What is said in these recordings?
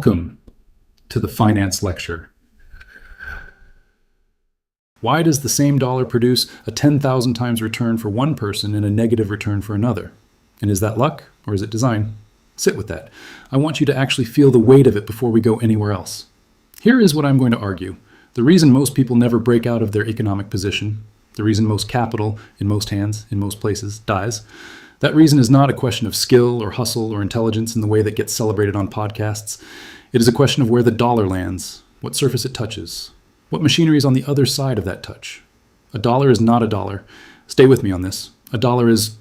Welcome to the Finance Lecture. Why does the same dollar produce a 10,000 times return for one person and a negative return for another? And is that luck or is it design? Sit with that. I want you to actually feel the weight of it before we go anywhere else. Here is what I'm going to argue. The reason most people never break out of their economic position, the reason most capital in most hands, in most places, dies, that reason is not a question of skill or hustle or intelligence in the way that gets celebrated on podcasts. It is a question of where the dollar lands, what surface it touches, what machinery is on the other side of that touch. A dollar is not a dollar. Stay with me on this. A dollar is,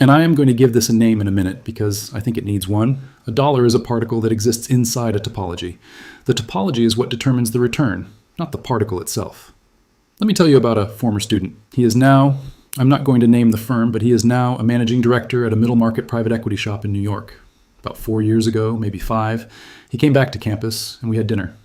and I am going to give this a name in a minute because I think it needs one. A dollar is a particle that exists inside a topology. The topology is what determines the return, not the particle itself. Let me tell you about a former student. He is now, I'm not going to name the firm, but he is now a managing director at a middle market private equity shop in New York. About 4 years ago, maybe 5, he came back to campus and we had dinner.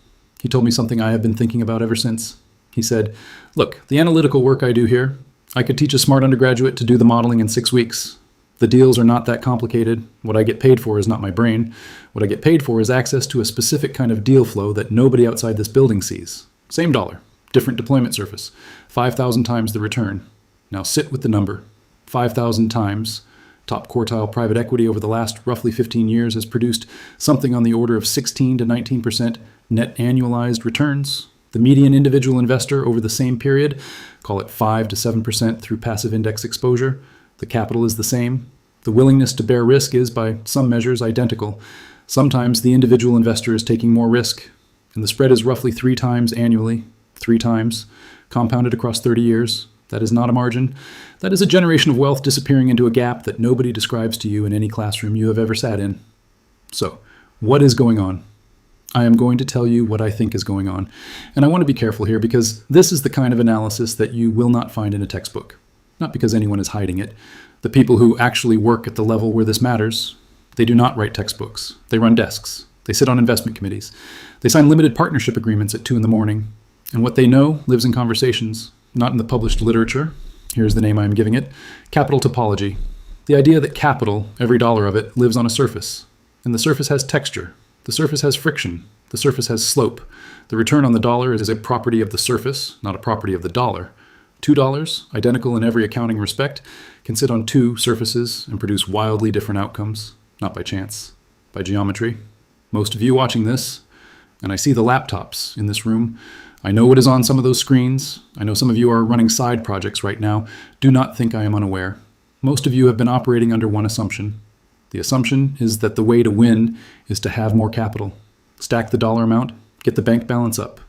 He told me something I have been thinking about ever since. He said, look, the analytical work I do here, I could teach a smart undergraduate to do the modeling in 6 weeks. The deals are not that complicated. What I get paid for is not my brain. What I get paid for is access to a specific kind of deal flow that nobody outside this building sees. Same dollar, different deployment surface, 5,000 times the return. Now sit with the number. 5,000 times. Top quartile private equity over the last roughly 15 years has produced something on the order of 16 to 19% net annualized returns. The median individual investor over the same period, call it 5 to 7% through passive index exposure. The capital is the same. The willingness to bear risk is, by some measures, identical. Sometimes the individual investor is taking more risk, and the spread is roughly 3 times annually, 3 times, compounded across 30 years. That is not a margin. That is a generation of wealth disappearing into a gap that nobody describes to you in any classroom you have ever sat in. So, what is going on? I am going to tell you what I think is going on. And I want to be careful here because this is the kind of analysis that you will not find in a textbook. Not because anyone is hiding it. The people who actually work at the level where this matters, they do not write textbooks. They run desks. They sit on investment committees. They sign limited partnership agreements at 2 a.m. And what they know lives in conversations, not in the published literature. Here's the name I am giving it. Capital topology. The idea that capital, every dollar of it, lives on a surface. And the surface has texture. The surface has friction. The surface has slope. The return on the dollar is a property of the surface, not a property of the dollar. $2, identical in every accounting respect, can sit on 2 surfaces and produce wildly different outcomes, not by chance, by geometry. Most of you watching this, and I see the laptops in this room, I know what is on some of those screens. I know some of you are running side projects right now. Do not think I am unaware. Most of you have been operating under one assumption. The assumption is that the way to win is to have more capital. Stack the dollar amount, get the bank balance up.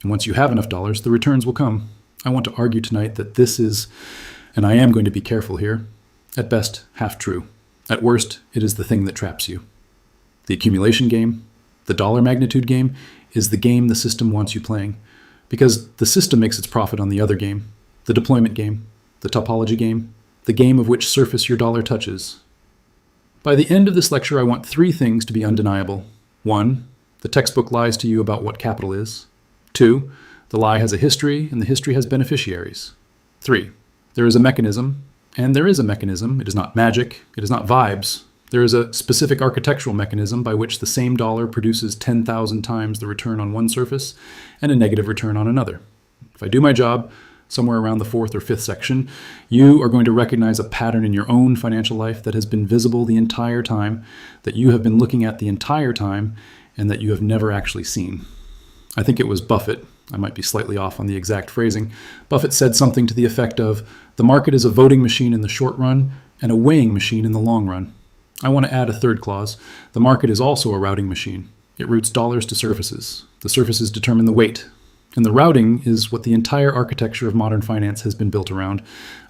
And once you have enough dollars, the returns will come. I want to argue tonight that this is, and I am going to be careful here, at best, half true. At worst, it is the thing that traps you. The accumulation game, the dollar magnitude game, is the game the system wants you playing. Because the system makes its profit on the other game, the deployment game, the topology game, the game of which surface your dollar touches. By the end of this lecture, I want 3 things to be undeniable. 1, the textbook lies to you about what capital is. 2, the lie has a history, and the history has beneficiaries. 3, there is a mechanism, and there is a mechanism. It is not magic. It is not vibes. There is a specific architectural mechanism by which the same dollar produces 10,000 times the return on one surface and a negative return on another. If I do my job, somewhere around the 4th or 5th section, you are going to recognize a pattern in your own financial life that has been visible the entire time, that you have been looking at the entire time, and that you have never actually seen. I think it was Buffett. I might be slightly off on the exact phrasing. Buffett said something to the effect of, the market is a voting machine in the short run and a weighing machine in the long run. I want to add a third clause. The market is also a routing machine. It routes dollars to surfaces. The surfaces determine the weight. And the routing is what the entire architecture of modern finance has been built around.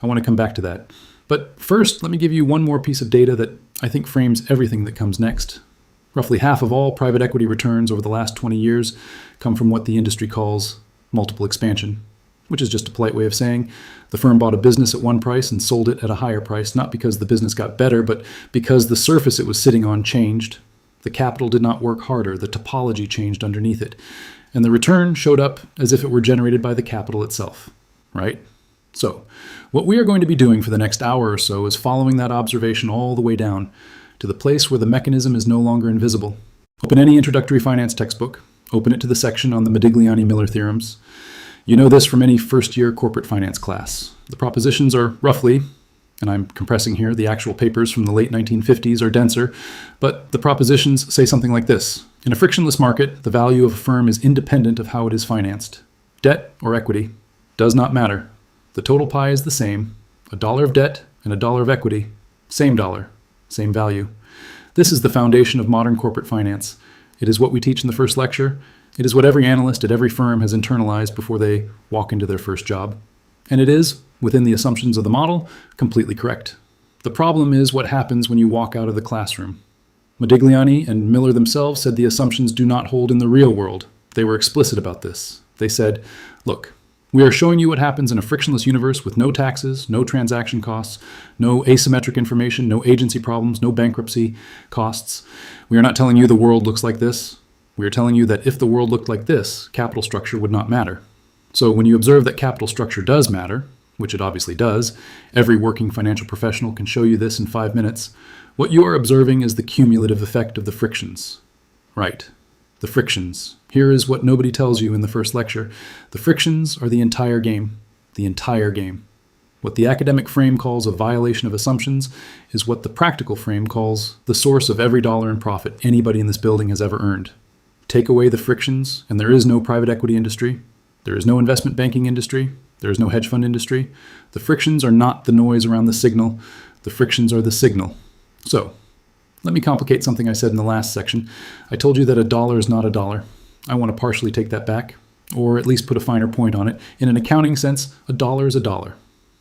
I want to come back to that. But first, let me give you one more piece of data that I think frames everything that comes next. Roughly half of all private equity returns over the last 20 years come from what the industry calls multiple expansion, which is just a polite way of saying the firm bought a business at one price and sold it at a higher price, not because the business got better, but because the surface it was sitting on changed. The capital did not work harder. The topology changed underneath it. And the return showed up as if it were generated by the capital itself, right? So, what we are going to be doing for the next hour or so is following that observation all the way down to the place where the mechanism is no longer invisible. Open any introductory finance textbook. Open it to the section on the Modigliani-Miller theorems. You know this from any first-year corporate finance class. The propositions are roughly, and I'm compressing here, the actual papers from the late 1950s are denser, but the propositions say something like this. In a frictionless market, the value of a firm is independent of how it is financed. Debt or equity does not matter. The total pie is the same. $1 of debt and $1 of equity, same dollar, same value. This is the foundation of modern corporate finance. It is what we teach in the first lecture. It is what every analyst at every firm has internalized before they walk into their first job. And it is, within the assumptions of the model, completely correct. The problem is what happens when you walk out of the classroom. Modigliani and Miller themselves said the assumptions do not hold in the real world. They were explicit about this. They said, look, we are showing you what happens in a frictionless universe with no taxes, no transaction costs, no asymmetric information, no agency problems, no bankruptcy costs. We are not telling you the world looks like this. We are telling you that if the world looked like this, capital structure would not matter. So when you observe that capital structure does matter, which it obviously does, every working financial professional can show you this in 5 minutes, what you are observing is the cumulative effect of the frictions. Right, the frictions. Here is what nobody tells you in the first lecture. The frictions are the entire game. The entire game. What the academic frame calls a violation of assumptions is what the practical frame calls the source of every dollar in profit anybody in this building has ever earned. Take away the frictions, and there is no private equity industry. There is no investment banking industry. There is no hedge fund industry. The frictions are not the noise around the signal. The frictions are the signal. So, let me complicate something I said in the last section. I told you that $1 is not $1. I want to partially take that back, or at least put a finer point on it. In an accounting sense, $1 is $1.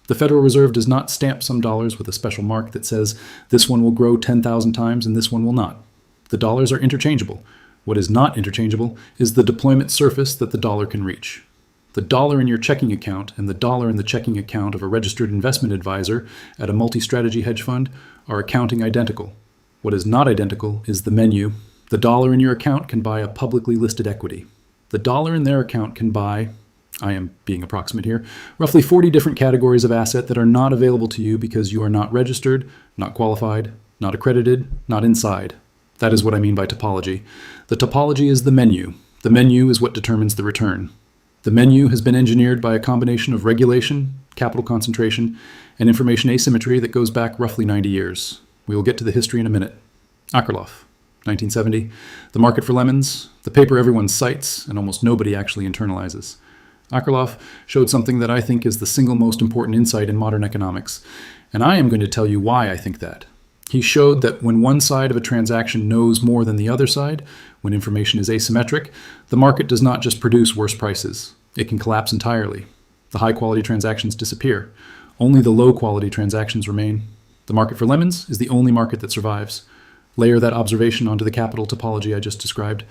The Federal Reserve does not stamp some dollars with a special mark that says this one will grow 10,000 times and this one will not. The dollars are interchangeable. What is not interchangeable is the deployment surface that the dollar can reach. The dollar in your checking account and the dollar in the checking account of a registered investment advisor at a multi-strategy hedge fund are accounting identical. What is not identical is the menu. The dollar in your account can buy a publicly listed equity. The dollar in their account can buy, I am being approximate here, roughly 40 different categories of asset that are not available to you because you are not registered, not qualified, not accredited, not inside. That is what I mean by topology. The topology is the menu. The menu is what determines the return. The menu has been engineered by a combination of regulation, capital concentration, and information asymmetry that goes back roughly 90 years. We will get to the history in a minute. Akerlof, 1970. The Market for Lemons, the paper everyone cites and almost nobody actually internalizes. Akerlof showed something that I think is the single most important insight in modern economics, and I am going to tell you why I think that. He showed that when one side of a transaction knows more than the other side, when information is asymmetric, the market does not just produce worse prices. It can collapse entirely. The high-quality transactions disappear. Only the low-quality transactions remain. The market for lemons is the only market that survives. Layer that observation onto the capital topology I just described.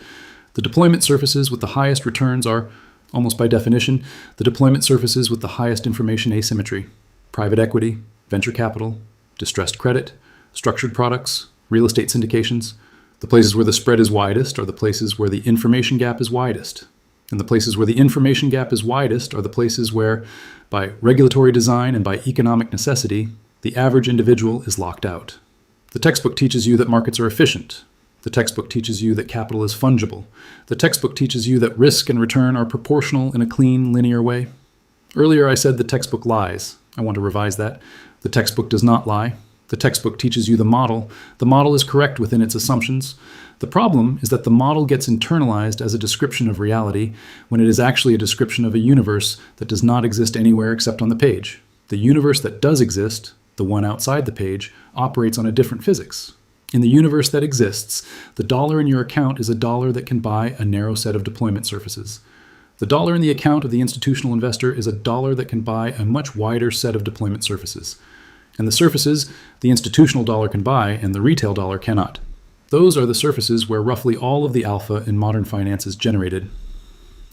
The deployment surfaces with the highest returns are, almost by definition, the deployment surfaces with the highest information asymmetry. Private equity, venture capital, distressed credit, structured products, real estate syndications. The places where the spread is widest are the places where the information gap is widest. And the places where the information gap is widest are the places where, by regulatory design and by economic necessity, the average individual is locked out. The textbook teaches you that markets are efficient. The textbook teaches you that capital is fungible. The textbook teaches you that risk and return are proportional in a clean, linear way. Earlier I said the textbook lies. I want to revise that. The textbook does not lie. The textbook teaches you the model. The model is correct within its assumptions. The problem is that the model gets internalized as a description of reality when it is actually a description of a universe that does not exist anywhere except on the page. The universe that does exist, the one outside the page, operates on a different physics. In the universe that exists, the dollar in your account is a dollar that can buy a narrow set of deployment surfaces. The dollar in the account of the institutional investor is a dollar that can buy a much wider set of deployment surfaces. And the surfaces the institutional dollar can buy and the retail dollar cannot. Those are the surfaces where roughly all of the alpha in modern finance is generated.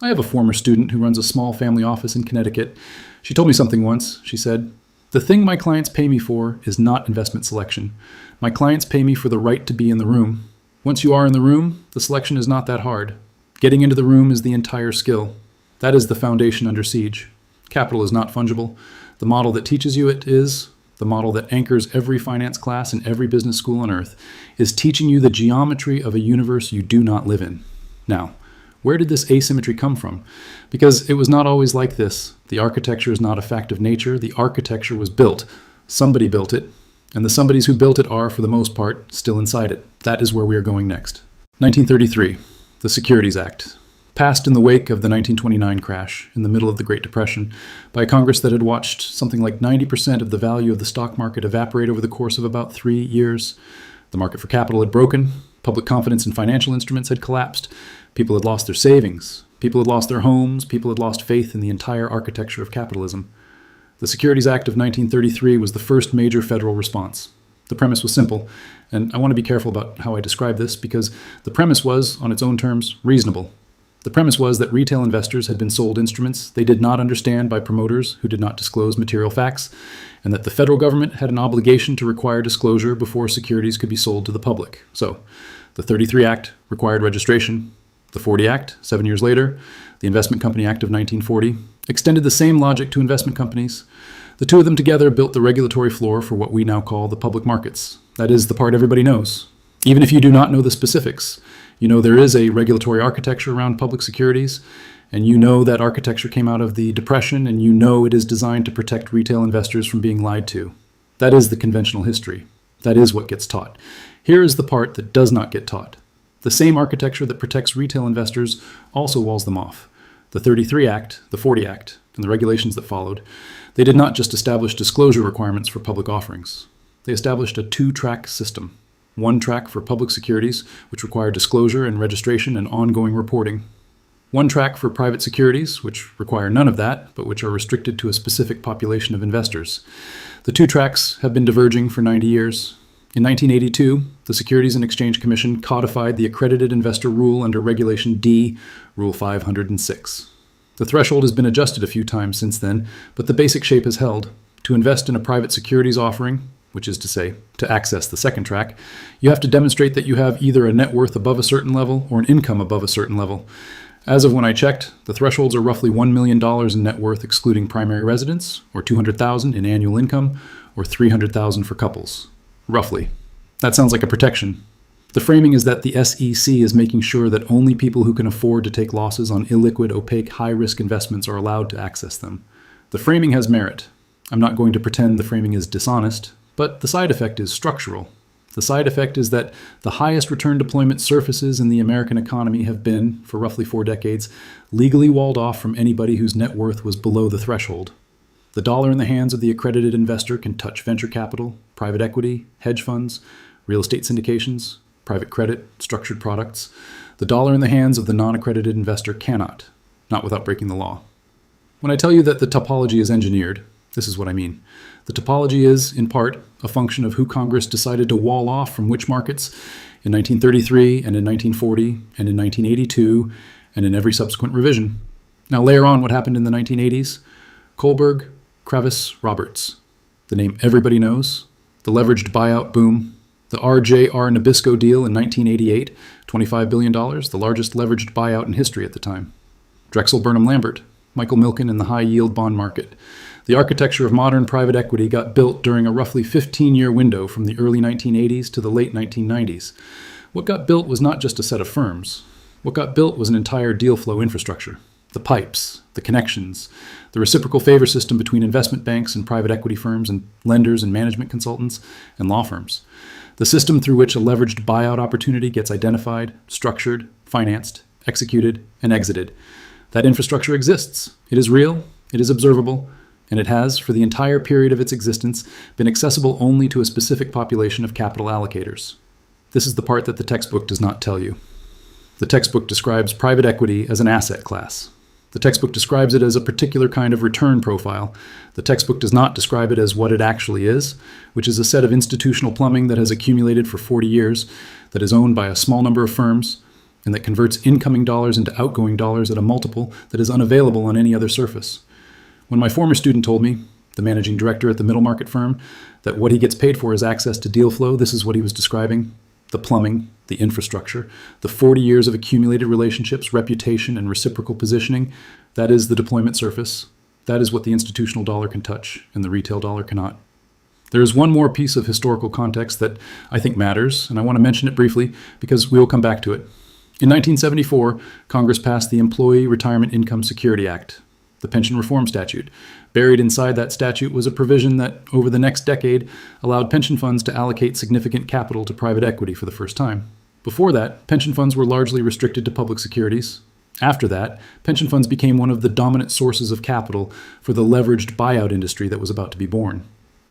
I have a former student who runs a small family office in Connecticut. She told me something once. She said, "The thing my clients pay me for is not investment selection. My clients pay me for the right to be in the room. Once you are in the room, the selection is not that hard. Getting into the room is the entire skill. That is the foundation under siege. Capital is not fungible. The model that teaches you it is, the model that anchors every finance class in every business school on earth, is teaching you the geometry of a universe you do not live in. Now, where did this asymmetry come from? Because it was not always like this. The architecture is not a fact of nature. The architecture was built. Somebody built it, and the somebodies who built it are, for the most part, still inside it. That is where we are going next. 1933, the Securities Act, passed in the wake of the 1929 crash, in the middle of the Great Depression, by a Congress that had watched something like 90% of the value of the stock market evaporate over the course of about 3 years. The market for capital had broken. Public confidence in financial instruments had collapsed. People had lost their savings. People had lost their homes. People had lost faith in the entire architecture of capitalism. The Securities Act of 1933 was the first major federal response. The premise was simple, and I want to be careful about how I describe this because the premise was, on its own terms, reasonable. The premise was that retail investors had been sold instruments they did not understand by promoters who did not disclose material facts, and that the federal government had an obligation to require disclosure before securities could be sold to the public. So, the 33 Act required registration. The 40 Act, 7 years later, the Investment Company Act of 1940, extended the same logic to investment companies. The two of them together built the regulatory floor for what we now call the public markets. That is the part everybody knows. Even if you do not know the specifics, you know there is a regulatory architecture around public securities, and you know that architecture came out of the Depression, and you know it is designed to protect retail investors from being lied to. That is the conventional history. That is what gets taught. Here is the part that does not get taught. The same architecture that protects retail investors also walls them off. The 33 Act, the 40 Act, and the regulations that followed, they did not just establish disclosure requirements for public offerings. They established a two-track system. One track for public securities, which require disclosure and registration and ongoing reporting. One track for private securities, which require none of that, but which are restricted to a specific population of investors. The two tracks have been diverging for 90 years. In 1982, the Securities and Exchange Commission codified the accredited investor rule under Regulation D, Rule 506. The threshold has been adjusted a few times since then, but the basic shape has held. To invest in a private securities offering, which is to say, to access the second track, you have to demonstrate that you have either a net worth above a certain level or an income above a certain level. As of when I checked, the thresholds are roughly $1 million in net worth excluding primary residence, or $200,000 in annual income, or $300,000 for couples. Roughly. That sounds like a protection. The framing is that the SEC is making sure that only people who can afford to take losses on illiquid, opaque, high-risk investments are allowed to access them. The framing has merit. I'm not going to pretend the framing is dishonest, but the side effect is structural. The side effect is that the highest return deployment surfaces in the American economy have been, for roughly 4 decades, legally walled off from anybody whose net worth was below the threshold. The dollar in the hands of the accredited investor can touch venture capital, private equity, hedge funds, real estate syndications, private credit, structured products. The dollar in the hands of the non-accredited investor cannot, not without breaking the law. When I tell you that the topology is engineered, this is what I mean. The topology is, in part, a function of who Congress decided to wall off from which markets in 1933 and in 1940 and in 1982 and in every subsequent revision. Now layer on what happened in the 1980s. Kohlberg, Kravis, Roberts. The name everybody knows. The leveraged buyout boom. The RJR Nabisco deal in 1988, $25 billion, the largest leveraged buyout in history at the time. Drexel Burnham Lambert, Michael Milken in the high-yield bond market. The architecture of modern private equity got built during a roughly 15-year window from the early 1980s to the late 1990s. What got built was not just a set of firms. What got built was an entire deal flow infrastructure. The pipes, the connections, the reciprocal favor system between investment banks and private equity firms and lenders and management consultants and law firms. The system through which a leveraged buyout opportunity gets identified, structured, financed, executed, and exited. That infrastructure exists. It is real, it is observable, and it has, for the entire period of its existence, been accessible only to a specific population of capital allocators. This is the part that the textbook does not tell you. The textbook describes private equity as an asset class. The textbook describes it as a particular kind of return profile. The textbook does not describe it as what it actually is, which is a set of institutional plumbing that has accumulated for 40 years, that is owned by a small number of firms, and that converts incoming dollars into outgoing dollars at a multiple that is unavailable on any other surface. When my former student told me, the managing director at the middle market firm, that what he gets paid for is access to deal flow, this is what he was describing: the plumbing, the infrastructure, the 40 years of accumulated relationships, reputation, and reciprocal positioning. That is the deployment surface. That is what the institutional dollar can touch, and the retail dollar cannot. There is one more piece of historical context that I think matters, and I want to mention it briefly because we will come back to it. In 1974, Congress passed the Employee Retirement Income Security Act, the pension reform statute. Buried inside that statute was a provision that, over the next decade, allowed pension funds to allocate significant capital to private equity for the first time. Before that, pension funds were largely restricted to public securities. After that, pension funds became one of the dominant sources of capital for the leveraged buyout industry that was about to be born.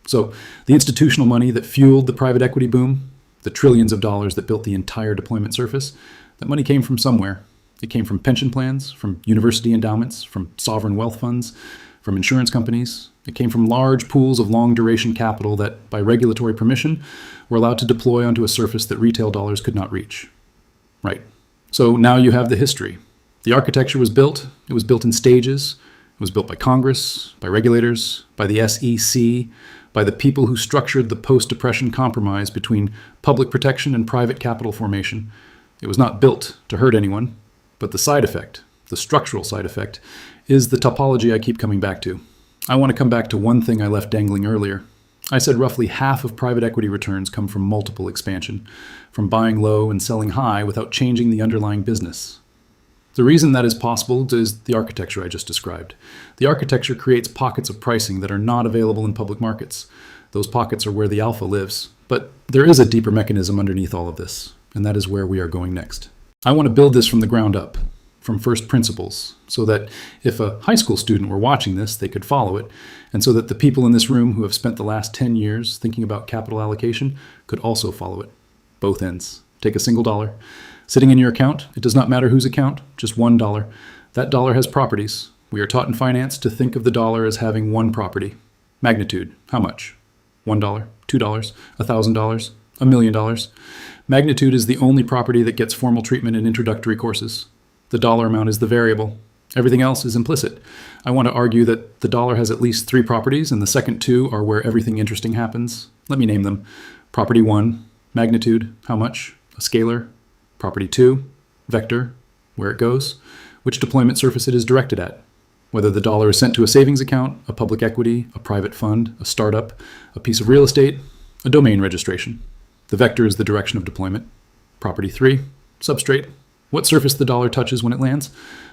So, the institutional money that fueled the private equity boom, the trillions of dollars that built the entire deployment surface, that money came from somewhere. It came from pension plans, from university endowments, from sovereign wealth funds, from insurance companies. It came from large pools of long-duration capital that, by regulatory permission, were allowed to deploy onto a surface that retail dollars could not reach. Right. So now you have the history. The architecture was built. It was built in stages. It was built by Congress, by regulators, by the SEC, by the people who structured the post-depression compromise between public protection and private capital formation. It was not built to hurt anyone, but the side effect, the structural side effect, is the topology I keep coming back to. I want to come back to one thing I left dangling earlier. I said roughly half of private equity returns come from multiple expansion, from buying low and selling high without changing the underlying business. The reason that is possible is the architecture I just described. The architecture creates pockets of pricing that are not available in public markets. Those pockets are where the alpha lives. But there is a deeper mechanism underneath all of this, and that is where we are going next. I want to build this from the ground up, from first principles, so that if a high school student were watching this, they could follow it, and so that the people in this room who have spent the last 10 years thinking about capital allocation could also follow it. Both ends. Take a single dollar. Sitting in your account, it does not matter whose account, just $1. That dollar has properties. We are taught in finance to think of the dollar as having one property. Magnitude. How much? $1, $2, $1,000, $1 million. Magnitude is the only property that gets formal treatment in introductory courses. The dollar amount is the variable. Everything else is implicit. I want to argue that the dollar has at least 3 properties, and the second 2 are where everything interesting happens. Let me name them. Property 1, magnitude, how much? A scalar. Property 2, vector, where it goes, which deployment surface it is directed at, whether the dollar is sent to a savings account, a public equity, a private fund, a startup, a piece of real estate, a domain registration. The vector is the direction of deployment. Property 3, substrate, what surface the dollar touches when it lands.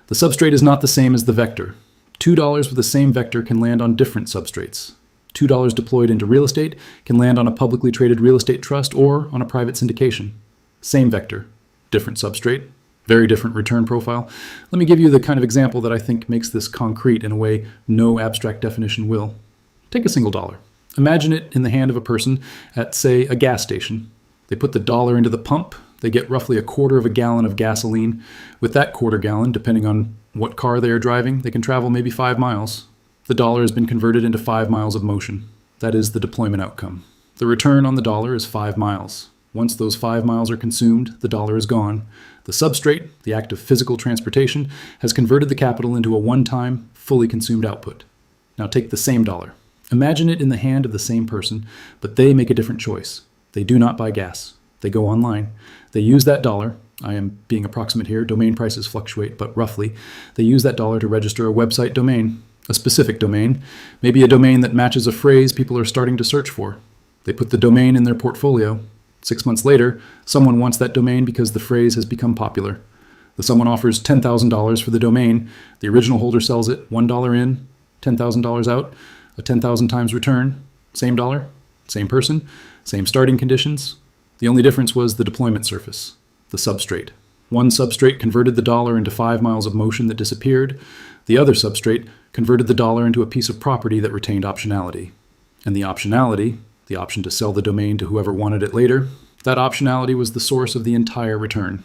The substrate is not the same as the vector. $2 with the same vector can land on different substrates. $2 deployed into real estate can land on a publicly traded real estate trust or on a private syndication. Same vector. Different substrate, very different return profile. Let me give you the kind of example that I think makes this concrete in a way no abstract definition will. Take a single dollar. Imagine it in the hand of a person at, say, a gas station. They put the dollar into the pump. They get roughly a quarter of a gallon of gasoline. With that quarter gallon, depending on what car they are driving, they can travel maybe 5 miles. The dollar has been converted into 5 miles of motion. That is the deployment outcome. The return on the dollar is 5 miles. Once those 5 miles are consumed, the dollar is gone. The substrate, the act of physical transportation, has converted the capital into a one-time, fully consumed output. Now take the same dollar. Imagine it in the hand of the same person, but they make a different choice. They do not buy gas. They go online. They use that dollar. I am being approximate here. Domain prices fluctuate, but roughly. They use that dollar to register a website domain, a specific domain, maybe a domain that matches a phrase people are starting to search for. They put the domain in their portfolio. 6 months later, someone wants that domain because the phrase has become popular. The someone offers $10,000 for the domain. The original holder sells it, $1 in, $10,000 out, a 10,000 times return. Same dollar, same person, same starting conditions. The only difference was the deployment surface, the substrate. One substrate converted the dollar into 5 miles of motion that disappeared. The other substrate converted the dollar into a piece of property that retained optionality. And the optionality, the option to sell the domain to whoever wanted it later, that optionality was the source of the entire return.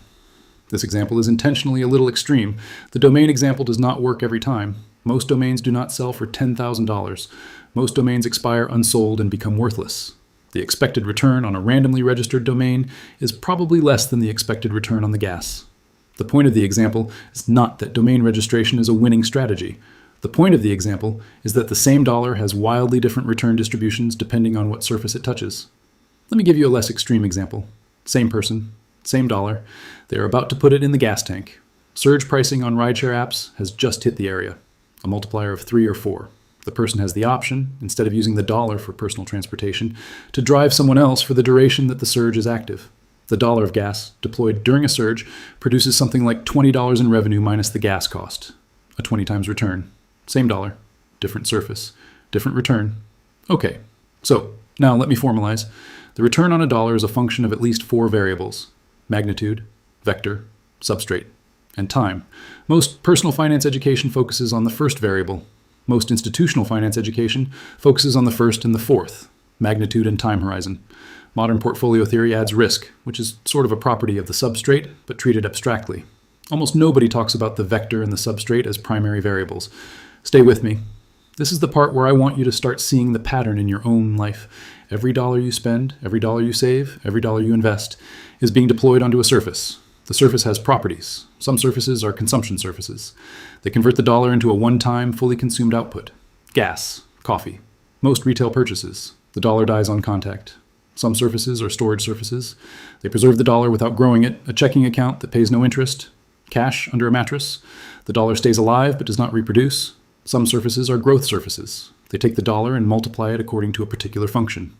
This example is intentionally a little extreme. The domain example does not work every time. Most domains do not sell for $10,000. Most domains expire unsold and become worthless. The expected return on a randomly registered domain is probably less than the expected return on the gas. The point of the example is not that domain registration is a winning strategy. The point of the example is that the same dollar has wildly different return distributions depending on what surface it touches. Let me give you a less extreme example. Same person, same dollar. They are about to put it in the gas tank. Surge pricing on rideshare apps has just hit the area, a multiplier of 3 or 4. The person has the option, instead of using the dollar for personal transportation, to drive someone else for the duration that the surge is active. The dollar of gas deployed during a surge produces something like $20 in revenue minus the gas cost. A 20 times return. Same dollar, different surface, different return. Okay, so now let me formalize. The return on a dollar is a function of at least 4 variables: magnitude, vector, substrate, and time. Most personal finance education focuses on the first variable. Most institutional finance education focuses on the first and the fourth, magnitude and time horizon. Modern portfolio theory adds risk, which is sort of a property of the substrate, but treated abstractly. Almost nobody talks about the vector and the substrate as primary variables. Stay with me. This is the part where I want you to start seeing the pattern in your own life. Every dollar you spend, every dollar you save, every dollar you invest is being deployed onto a surface. The surface has properties. Some surfaces are consumption surfaces. They convert the dollar into a one-time, fully consumed output. Gas, coffee, most retail purchases. The dollar dies on contact. Some surfaces are storage surfaces. They preserve the dollar without growing it, a checking account that pays no interest. Cash under a mattress. The dollar stays alive but does not reproduce. Some surfaces are growth surfaces. They take the dollar and multiply it according to a particular function.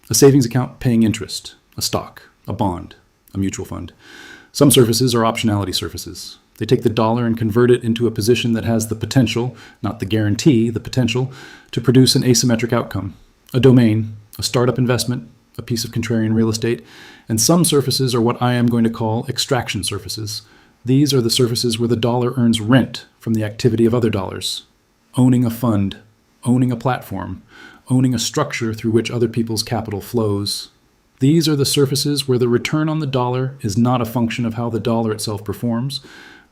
A savings account paying interest, a stock, a bond, a mutual fund. Some surfaces are optionality surfaces. They take the dollar and convert it into a position that has the potential, not the guarantee, the potential, to produce an asymmetric outcome. A domain, a startup investment, a piece of contrarian real estate, and some surfaces are what I am going to call extraction surfaces. These are the surfaces where the dollar earns rent from the activity of other dollars. Owning a fund, owning a platform, owning a structure through which other people's capital flows. These are the surfaces where the return on the dollar is not a function of how the dollar itself performs,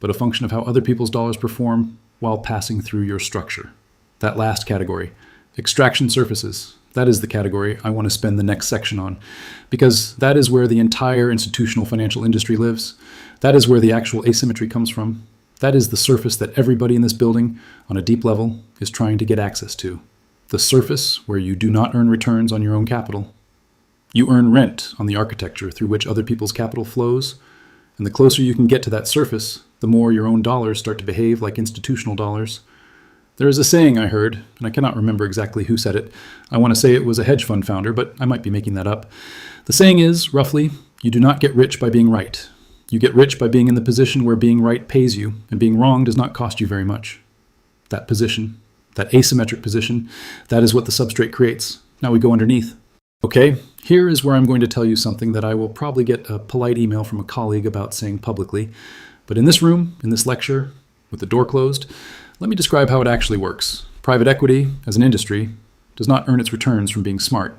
but a function of how other people's dollars perform while passing through your structure. That last category, extraction surfaces, that is the category I want to spend the next section on, because that is where the entire institutional financial industry lives. That is where the actual asymmetry comes from. That is the surface that everybody in this building, on a deep level, is trying to get access to. The surface where you do not earn returns on your own capital. You earn rent on the architecture through which other people's capital flows, and the closer you can get to that surface, the more your own dollars start to behave like institutional dollars. There is a saying I heard, and I cannot remember exactly who said it. I want to say it was a hedge fund founder, but I might be making that up. The saying is, roughly, you do not get rich by being right. You get rich by being in the position where being right pays you, and being wrong does not cost you very much. That position, that asymmetric position, that is what the substrate creates. Now we go underneath. Okay, here is where I'm going to tell you something that I will probably get a polite email from a colleague about saying publicly. But in this room, in this lecture, with the door closed, let me describe how it actually works. Private equity, as an industry, does not earn its returns from being smart.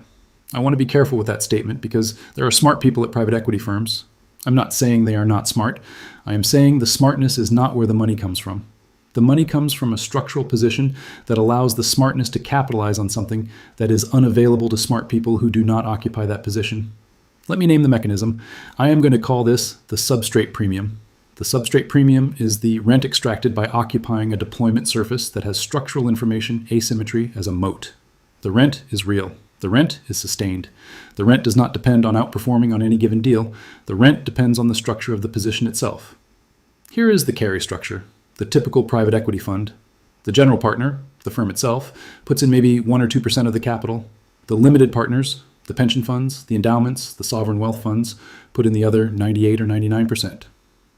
I want to be careful with that statement because there are smart people at private equity firms. I'm not saying they are not smart. I am saying the smartness is not where the money comes from. The money comes from a structural position that allows the smartness to capitalize on something that is unavailable to smart people who do not occupy that position. Let me name the mechanism. I am going to call this the substrate premium. The substrate premium is the rent extracted by occupying a deployment surface that has structural information asymmetry as a moat. The rent is real. The rent is sustained. The rent does not depend on outperforming on any given deal. The rent depends on the structure of the position itself. Here is the carry structure. The typical private equity fund. The general partner, the firm itself, puts in maybe 1 or 2% of the capital. The limited partners, the pension funds, the endowments, the sovereign wealth funds, put in the other 98 or 99%.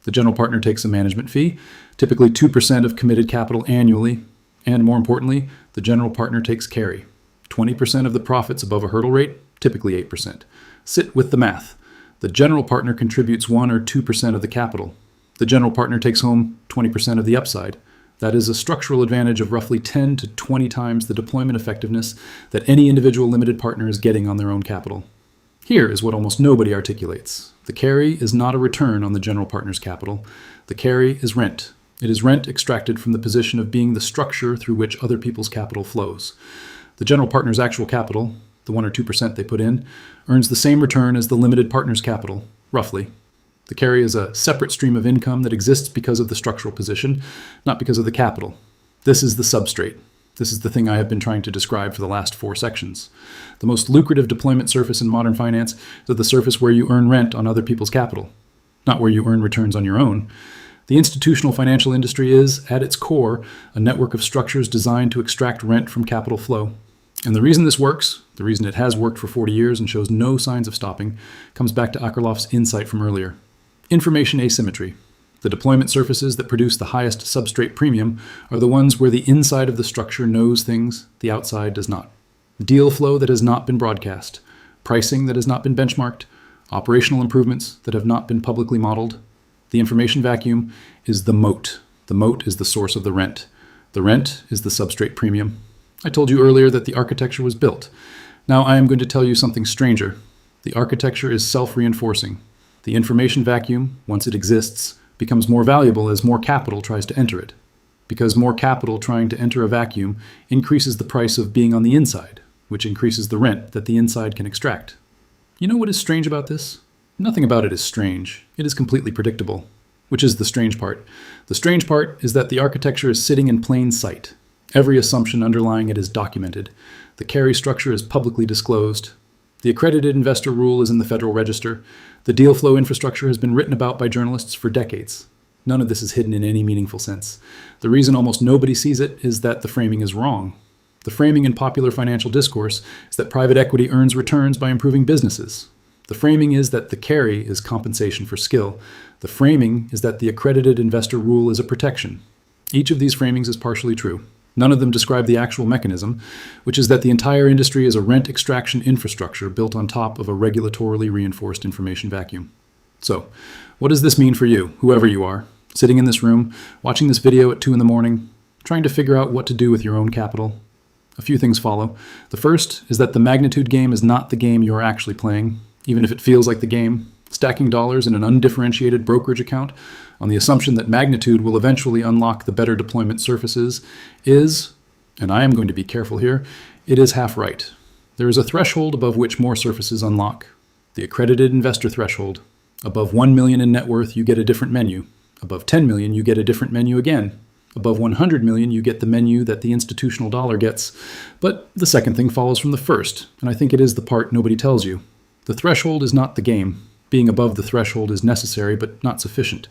The general partner takes a management fee, typically 2% of committed capital annually, and more importantly, the general partner takes carry. 20% of the profits above a hurdle rate, typically 8%. Sit with the math. The general partner contributes 1 or 2% of the capital. The general partner takes home 20% of the upside. That is a structural advantage of roughly 10 to 20 times the deployment effectiveness that any individual limited partner is getting on their own capital. Here is what almost nobody articulates. The carry is not a return on the general partner's capital. The carry is rent. It is rent extracted from the position of being the structure through which other people's capital flows. The general partner's actual capital, the 1 or 2% they put in, earns the same return as the limited partner's capital, roughly. The carry is a separate stream of income that exists because of the structural position, not because of the capital. This is the substrate. This is the thing I have been trying to describe for the last 4 sections. The most lucrative deployment surface in modern finance is the surface where you earn rent on other people's capital, not where you earn returns on your own. The institutional financial industry is, at its core, a network of structures designed to extract rent from capital flow. And the reason this works, the reason it has worked for 40 years and shows no signs of stopping, comes back to Akerlof's insight from earlier. Information asymmetry. The deployment surfaces that produce the highest substrate premium are the ones where the inside of the structure knows things the outside does not. Deal flow that has not been broadcast, pricing that has not been benchmarked, operational improvements that have not been publicly modeled. The information vacuum is the moat. The moat is the source of the rent. The rent is the substrate premium. I told you earlier that the architecture was built. Now I am going to tell you something stranger. The architecture is self-reinforcing. The information vacuum, once it exists, becomes more valuable as more capital tries to enter it. Because more capital trying to enter a vacuum increases the price of being on the inside, which increases the rent that the inside can extract. You know what is strange about this? Nothing about it is strange. It is completely predictable. Which is the strange part? The strange part is that the architecture is sitting in plain sight. Every assumption underlying it is documented. The carry structure is publicly disclosed. The accredited investor rule is in the Federal Register. The deal flow infrastructure has been written about by journalists for decades. None of this is hidden in any meaningful sense. The reason almost nobody sees it is that the framing is wrong. The framing in popular financial discourse is that private equity earns returns by improving businesses. The framing is that the carry is compensation for skill. The framing is that the accredited investor rule is a protection. Each of these framings is partially true. None of them describe the actual mechanism, which is that the entire industry is a rent extraction infrastructure built on top of a regulatorily reinforced information vacuum. So, what does this mean for you, whoever you are, sitting in this room, watching this video at 2 a.m, trying to figure out what to do with your own capital? A few things follow. The first is that the magnitude game is not the game you are actually playing, even if it feels like the game. Stacking dollars in an undifferentiated brokerage account on the assumption that magnitude will eventually unlock the better deployment surfaces is, and I am going to be careful here, it is half right. There is a threshold above which more surfaces unlock. The accredited investor threshold. Above 1 million in net worth, you get a different menu. Above 10 million, you get a different menu again. Above 100 million, you get the menu that the institutional dollar gets. But the second thing follows from the first, and I think it is the part nobody tells you. The threshold is not the game. Being above the threshold is necessary, but not sufficient.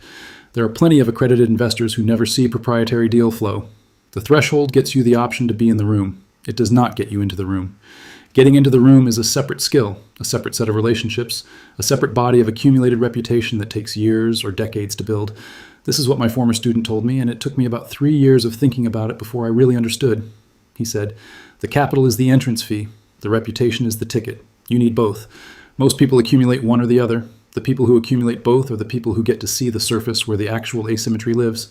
There are plenty of accredited investors who never see proprietary deal flow. The threshold gets you the option to be in the room. It does not get you into the room. Getting into the room is a separate skill, a separate set of relationships, a separate body of accumulated reputation that takes years or decades to build. This is what my former student told me, and it took me about 3 years of thinking about it before I really understood. He said, "The capital is the entrance fee. The reputation is the ticket. You need both. Most people accumulate one or the other. The people who accumulate both are the people who get to see the surface where the actual asymmetry lives."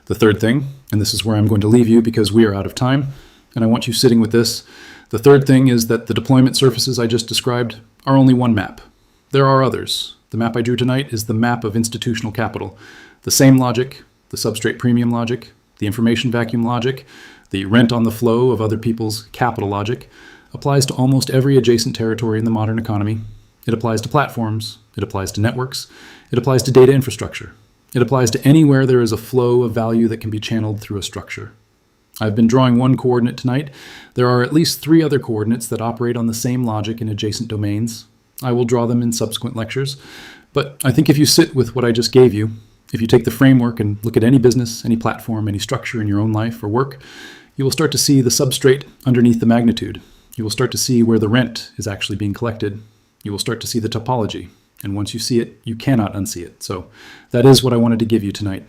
The third thing, and this is where I'm going to leave you because we are out of time, and I want you sitting with this. The third thing is that the deployment surfaces I just described are only one map. There are others. The map I drew tonight is the map of institutional capital. The same logic, the substrate premium logic, the information vacuum logic, the rent on the flow of other people's capital logic, applies to almost every adjacent territory in the modern economy. It applies to platforms. It applies to networks. It applies to data infrastructure. It applies to anywhere there is a flow of value that can be channeled through a structure. I've been drawing one coordinate tonight. There are at least 3 other coordinates that operate on the same logic in adjacent domains. I will draw them in subsequent lectures. But I think if you sit with what I just gave you, if you take the framework and look at any business, any platform, any structure in your own life or work, you will start to see the substrate underneath the magnitude. You will start to see where the rent is actually being collected. You will start to see the topology. And once you see it, you cannot unsee it. So that is what I wanted to give you tonight.